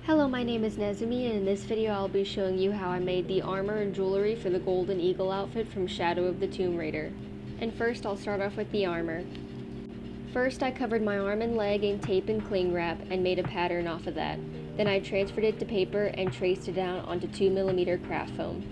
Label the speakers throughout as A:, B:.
A: Hello, my name is Nezumi, and in this video I'll be showing you how I made the armor and jewelry for the Golden Eagle outfit from Shadow of the Tomb Raider. And first I'll start off with the armor. First I covered my arm and leg in tape and cling wrap and made a pattern off of that. Then I transferred it to paper and traced it down onto 2mm craft foam.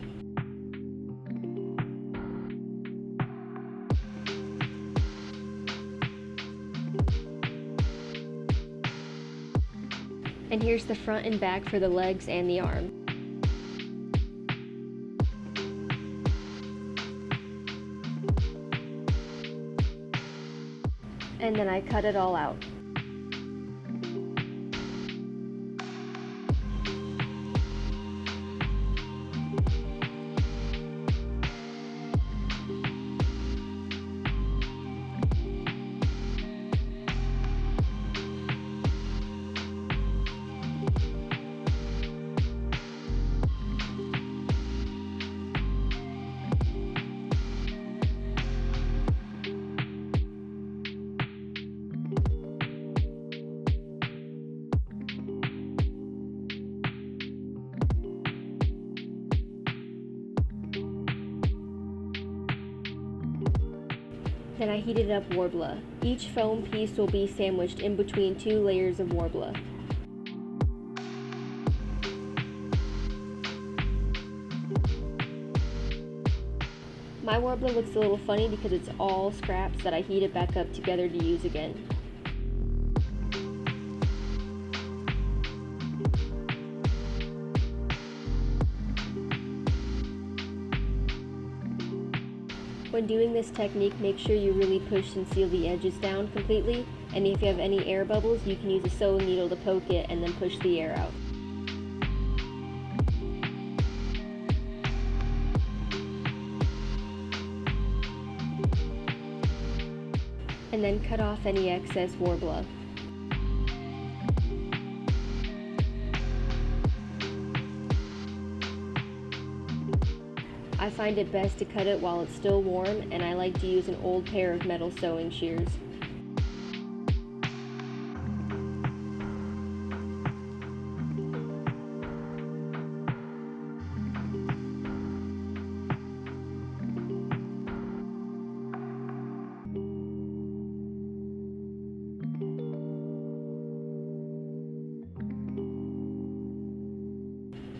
A: And here's the front and back for the legs and the arm. And then I cut it all out. Then I heated up Worbla. Each foam piece will be sandwiched in between 2 layers of Worbla. My Worbla looks a little funny because it's all scraps that I heated back up together to use again. When doing this technique, make sure you really push and seal the edges down completely, and if you have any air bubbles, you can use a sewing needle to poke it and then push the air out. And then cut off any excess Worbla. I find it best to cut it while it's still warm, and I like to use an old pair of metal sewing shears.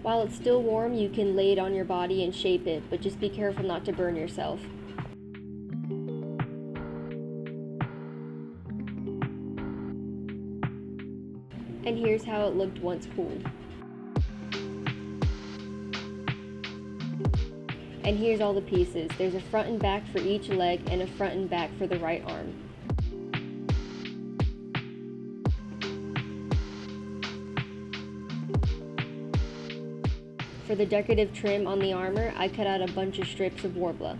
A: While it's still warm, you can lay it on your body and shape it, but just be careful not to burn yourself. And here's how it looked once cooled. And here's all the pieces. There's a front and back for each leg and a front and back for the right arm. For the decorative trim on the armor, I cut out a bunch of strips of Worbla.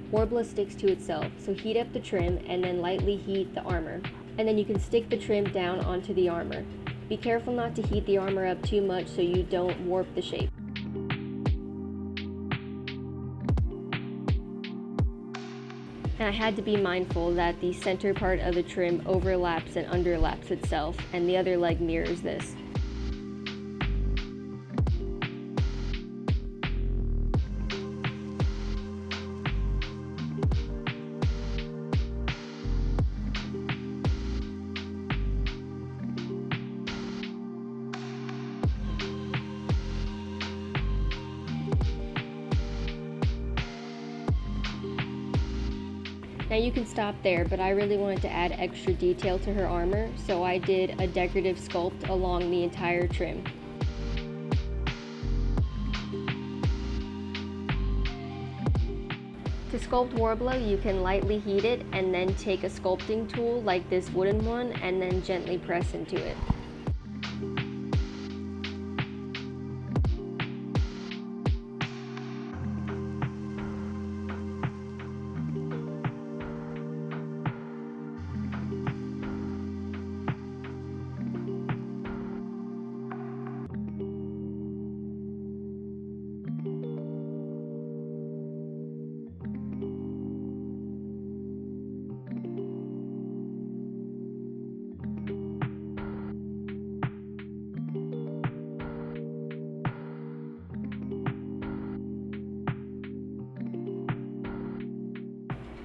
A: Worbla sticks to itself, so heat up the trim and then lightly heat the armor. And then you can stick the trim down onto the armor. Be careful not to heat the armor up too much so you don't warp the shape. And I had to be mindful that the center part of the trim overlaps and underlaps itself, and the other leg mirrors this. Now you can stop there, but I really wanted to add extra detail to her armor, so I did a decorative sculpt along the entire trim. To sculpt Worbla, you can lightly heat it and then take a sculpting tool like this wooden one and then gently press into it.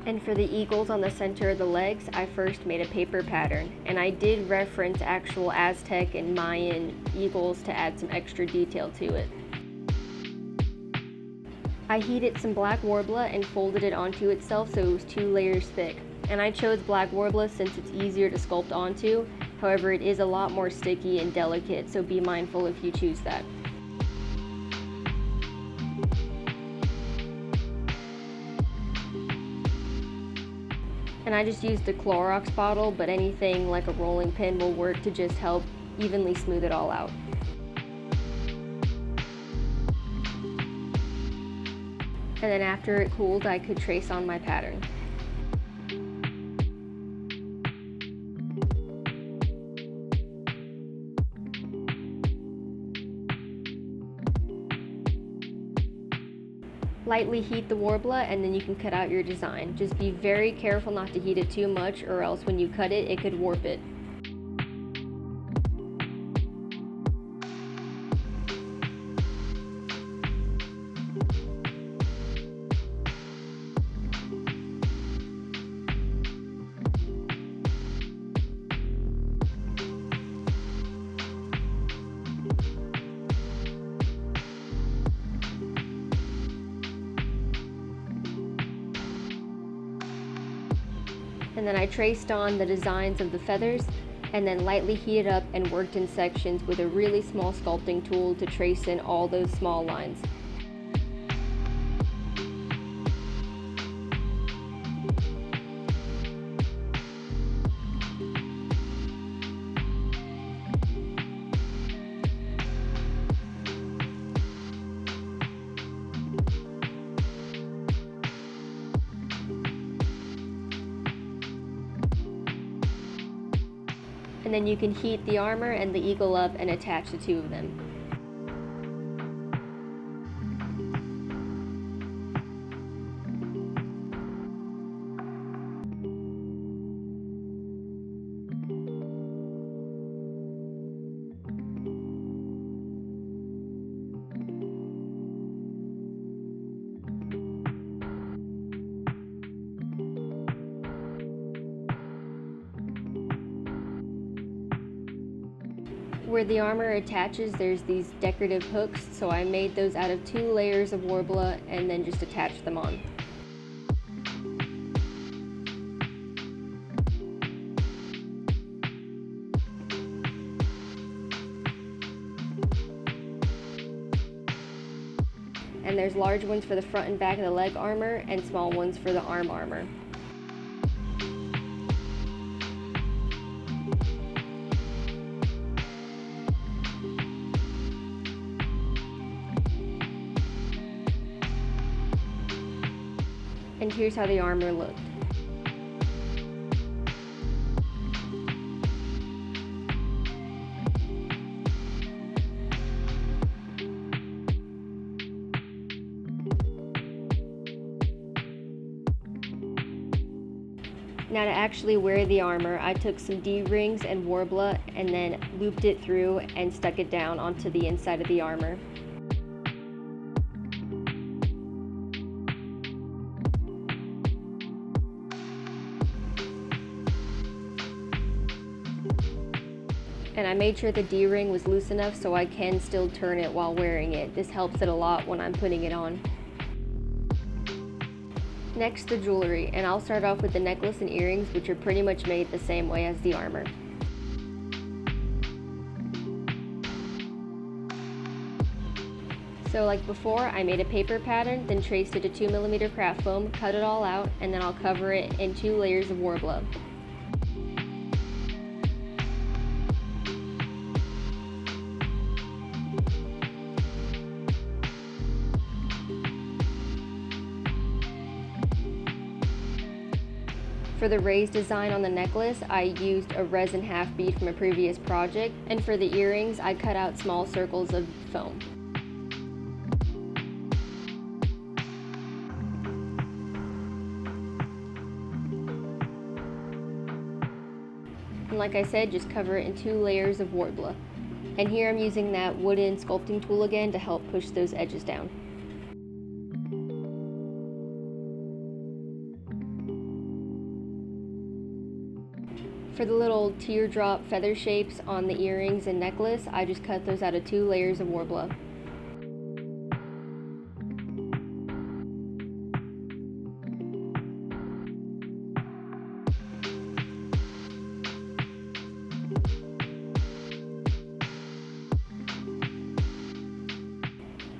A: And for the eagles on the center of the legs, I first made a paper pattern, and I did reference actual Aztec and Mayan eagles to add some extra detail to it. I heated some black Worbla and folded it onto itself so it was 2 layers thick. And I chose black Worbla since it's easier to sculpt onto, however it is a lot more sticky and delicate, so be mindful if you choose that. And I just used a Clorox bottle, but anything like a rolling pin will work to just help evenly smooth it all out. And then after it cooled, I could trace on my pattern. Lightly heat the Worbla and then you can cut out your design. Just be very careful not to heat it too much, or else when you cut it, it could warp it. And then I traced on the designs of the feathers and then lightly heated up and worked in sections with a really small sculpting tool to trace in all those small lines. And then you can heat the armor and the eagle up and attach the 2 of them. Where the armor attaches, there's these decorative hooks, so I made those out of 2 layers of Worbla and then just attached them on. And there's large ones for the front and back of the leg armor and small ones for the arm armor. And here's how the armor looked. Now to actually wear the armor, I took some D-rings and Worbla and then looped it through and stuck it down onto the inside of the armor. And I made sure the D-ring was loose enough so I can still turn it while wearing it. This helps it a lot when I'm putting it on. Next, the jewelry, and I'll start off with the necklace and earrings, which are pretty much made the same way as the armor. So like before, I made a paper pattern, then traced it to 2mm craft foam, cut it all out, and then I'll cover it in 2 layers of Worbla. For the raised design on the necklace, I used a resin half bead from a previous project, and for the earrings, I cut out small circles of foam. And like I said, just cover it in 2 layers of Worbla. And here I'm using that wooden sculpting tool again to help push those edges down. For the little teardrop feather shapes on the earrings and necklace, I just cut those out of 2 layers of Worbla.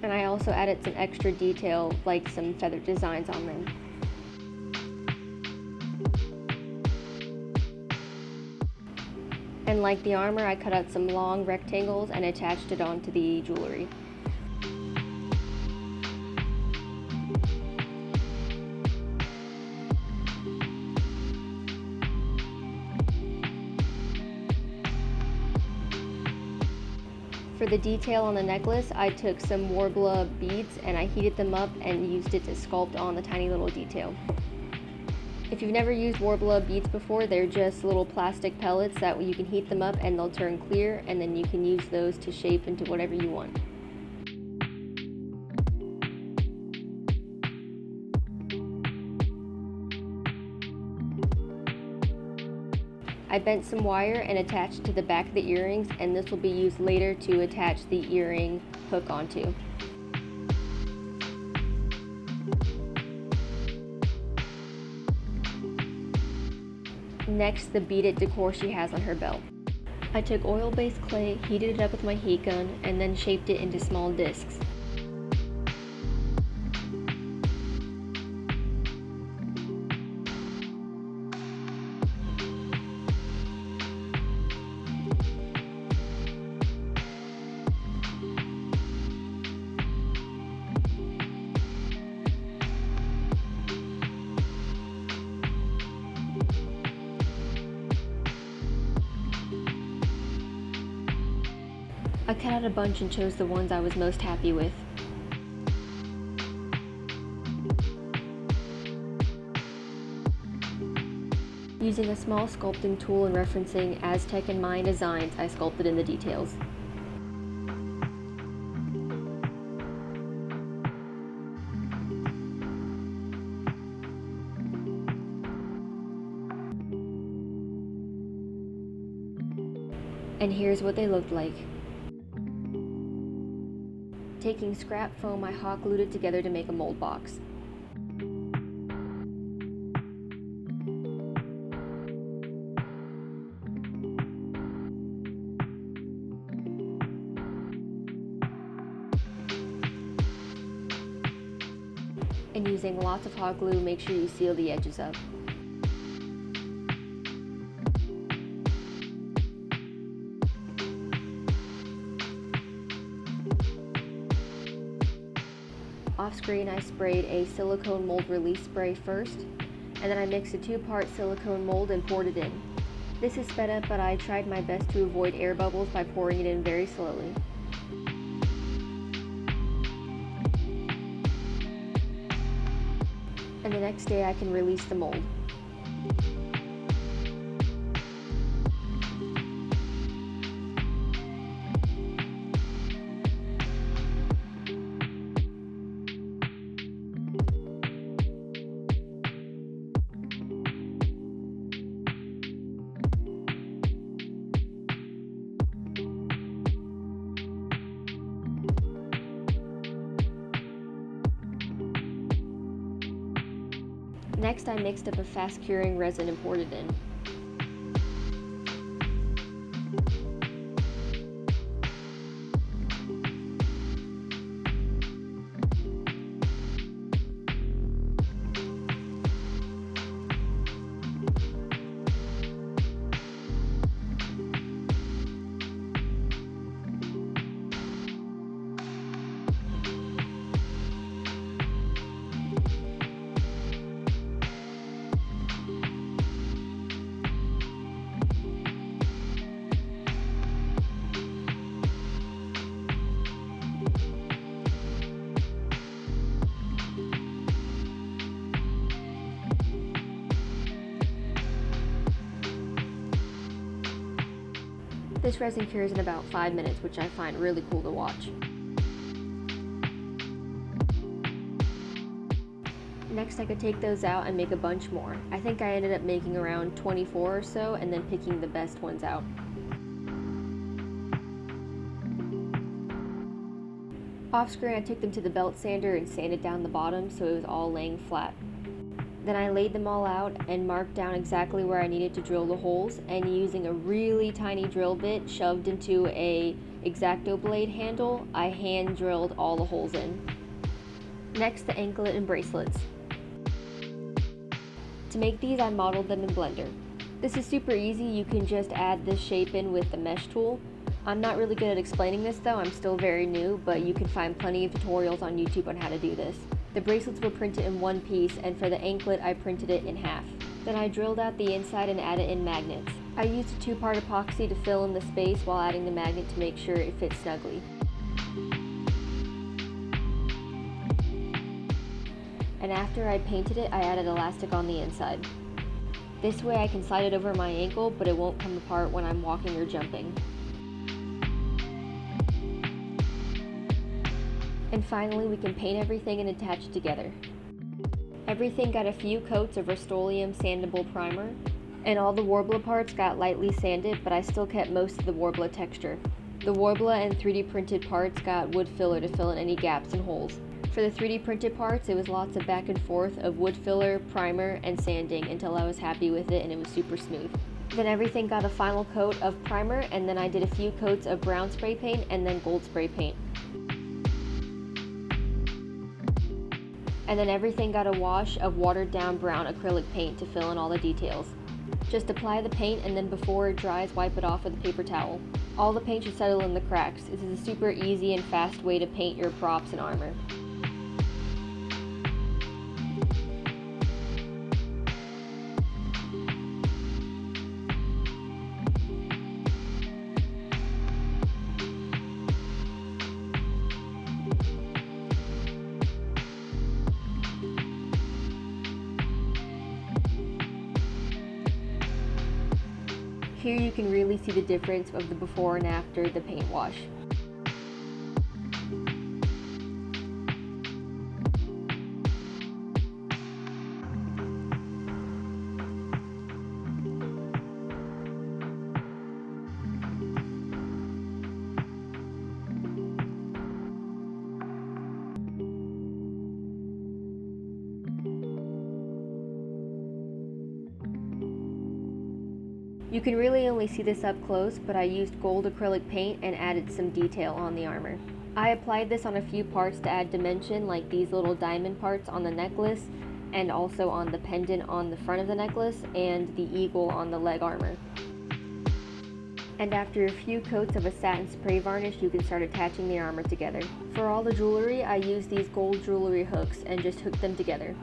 A: And I also added some extra detail, like some feather designs on them. And like the armor, I cut out some long rectangles and attached it onto the jewelry. For the detail on the necklace, I took some Worbla beads and I heated them up and used it to sculpt on the tiny little detail. If you've never used Worbla beads before, they're just little plastic pellets that you can heat them up and they'll turn clear, and then you can use those to shape into whatever you want. I bent some wire and attached it to the back of the earrings, and this will be used later to attach the earring hook onto. Next, the beaded decor she has on her belt. I took oil-based clay, heated it up with my heat gun, and then shaped it into small discs. I cut out a bunch and chose the ones I was most happy with. Using a small sculpting tool and referencing Aztec and Mayan designs, I sculpted in the details. And here's what they looked like. Taking scrap foam, I hot glued it together to make a mold box. And using lots of hot glue, make sure you seal the edges up. Off screen, I sprayed a silicone mold release spray first, and then I mixed a 2-part silicone mold and poured it in. This is sped up, but I tried my best to avoid air bubbles by pouring it in very slowly. And the next day I can release the mold. Next, I mixed up a fast curing resin and poured it in. This resin cures in about 5 minutes, which I find really cool to watch. Next, I could take those out and make a bunch more. I think I ended up making around 24 or so and then picking the best ones out. Off screen, I took them to the belt sander and sanded down the bottom so it was all laying flat. Then I laid them all out and marked down exactly where I needed to drill the holes, and using a really tiny drill bit shoved into a X-Acto blade handle, I hand drilled all the holes in. Next, the anklet and bracelets. To make these, I modeled them in Blender. This is super easy. You can just add this shape in with the mesh tool. I'm not really good at explaining this though, I'm still very new, but you can find plenty of tutorials on YouTube on how to do this. The bracelets were printed in one piece, and for the anklet I printed it in half. Then I drilled out the inside and added in magnets. I used a 2-part epoxy to fill in the space while adding the magnet to make sure it fits snugly. And after I painted it, I added elastic on the inside. This way I can slide it over my ankle, but it won't come apart when I'm walking or jumping. And finally, we can paint everything and attach it together. Everything got a few coats of Rustoleum Sandable primer, and all the Worbla parts got lightly sanded, but I still kept most of the Worbla texture. The Worbla and 3D printed parts got wood filler to fill in any gaps and holes. For the 3D printed parts, it was lots of back and forth of wood filler, primer, and sanding until I was happy with it and it was super smooth. Then everything got a final coat of primer, and then I did a few coats of brown spray paint and then gold spray paint. And then everything got a wash of watered down brown acrylic paint to fill in all the details. Just apply the paint, and then before it dries, wipe it off with a paper towel. All the paint should settle in the cracks. This is a super easy and fast way to paint your props and armor. Here you can really see the difference of the before and after the paint wash. You can really only see this up close, but I used gold acrylic paint and added some detail on the armor. I applied this on a few parts to add dimension, like these little diamond parts on the necklace, and also on the pendant on the front of the necklace, and the eagle on the leg armor. And after a few coats of a satin spray varnish, you can start attaching the armor together. For all the jewelry, I used these gold jewelry hooks and just hooked them together.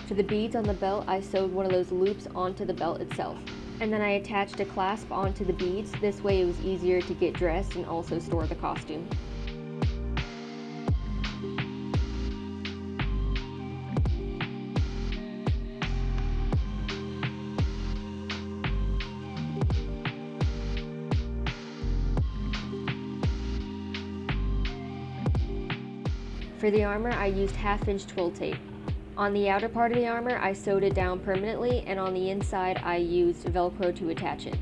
A: For the beads on the belt, I sewed one of those loops onto the belt itself. And then I attached a clasp onto the beads. This way it was easier to get dressed and also store the costume. For the armor, I used 1/2-inch twill tape. On the outer part of the armor, I sewed it down permanently, and on the inside, I used Velcro to attach it.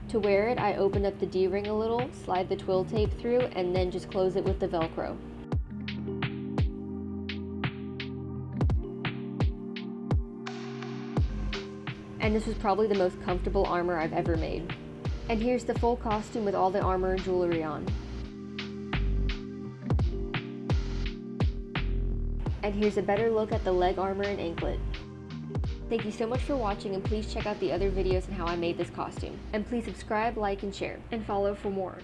A: To wear it, I opened up the D-ring a little, slide the twill tape through, and then just close it with the Velcro. And this was probably the most comfortable armor I've ever made. And here's the full costume with all the armor and jewelry on. And here's a better look at the leg armor and anklet. Thank you so much for watching, and please check out the other videos on how I made this costume. And please subscribe, like, and share, and follow for more.